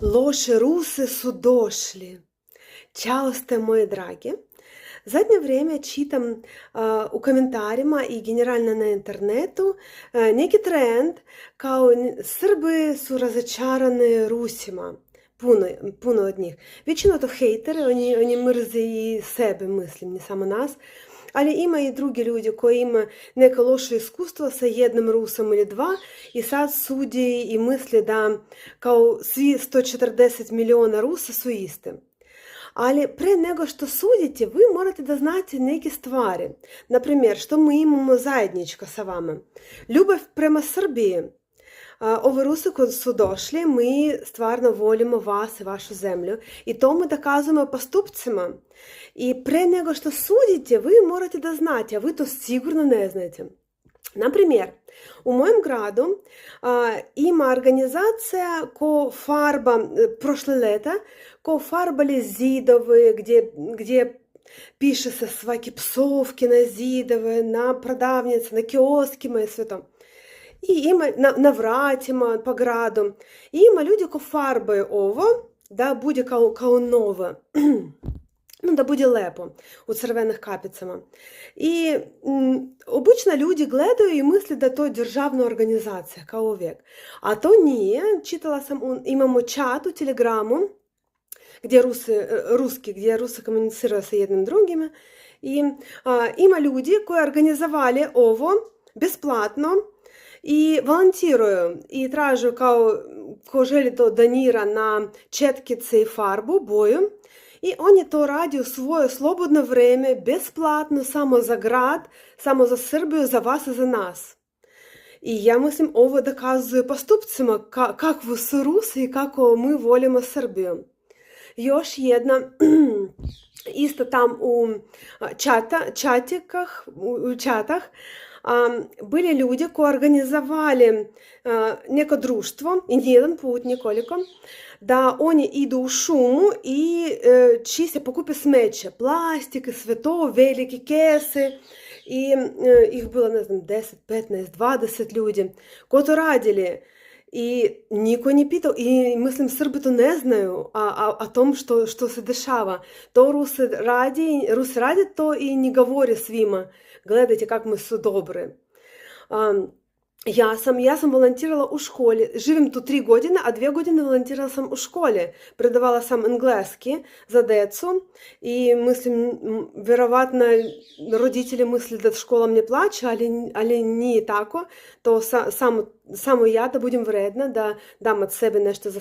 Лоши русы судошли. Чао, мои драги. Заднее время читам у коментарима и генерально на интернету neki trend kao Srbi su razočarani Rusima. Puno od njih. Većina to hejteri, oni mrze i sebe, mislim, ne samo nas. Ali ima i drugi ljudi koji ima neka loše iskustvo sa jednim Rusom ili dva i sad sudi i misli da kao svi 140 miliona Rusa su isti. Ali pre nego što sudite, vi morate da znate neke stvari. Naprimjer, što mi imamo zajedničko sa vama. Ljubav prema Srbiji. Ovi Rusi koji su došli, mi stvarno volimo vas i vašu zemlju i to mi dokazujemo postupcima. I pre nego što sudite, vi morate da znate, a vi to sigurno ne znate. Naprimjer, u mojem gradu ima organizacija ko farba, prošle leta, ko farbali zidove gdje piše se svake psovke na zidove, na prodavnice, na kioskima i sve to. I ima na vratima po gradu. I ima ljudi ko farbaju ovo da bude kao novo. Da bude lepo u crvenih kapicama. I obično ljudi gledaju i misle da to je državna organizacija, kao uvijek. A to nije. Čitala sam, imamo chat u Telegramu, gdje Rusi komuniciraju sa jednim drugim. I ima ljudi koji organizovali ovo besplatno i volontiraju i tražu ko želi to donira na četkice i farbu, boju. I oni to radi u svoje slobodno vrijeme, besplatno, samo za grad, samo za Srbiju, za vas i za nas. I ja mislim, ovo dokazuje postupcima kakvi su Rusi i kako mi volimo Srbiju. Još jedna, isto tam u čatah, были люди, koji organizovali neko društvo, i nijedan put, nikoliko, da oni idu u šumu i čiste, pokupe smeće, plastik i sve to, velike kese, i ih bilo, ne znam, 10, 15, 20 ljudi koji to radili. I niko nije pitao, i mislim, Srbi to ne znaju o tom što se dešava. To Rusi radi to i ne govore svima. Gledajte kako mi su dobri. Ja sam volontirala u školi, živim tu 3 godine, a 2 godine volontirala sam u školi. Predavala sam engleski za decu i mislim, vjerovatno roditelji misle da škola mne plaća, ali nije tako. To samo ja da budem vredna, da dam od sebe nešto za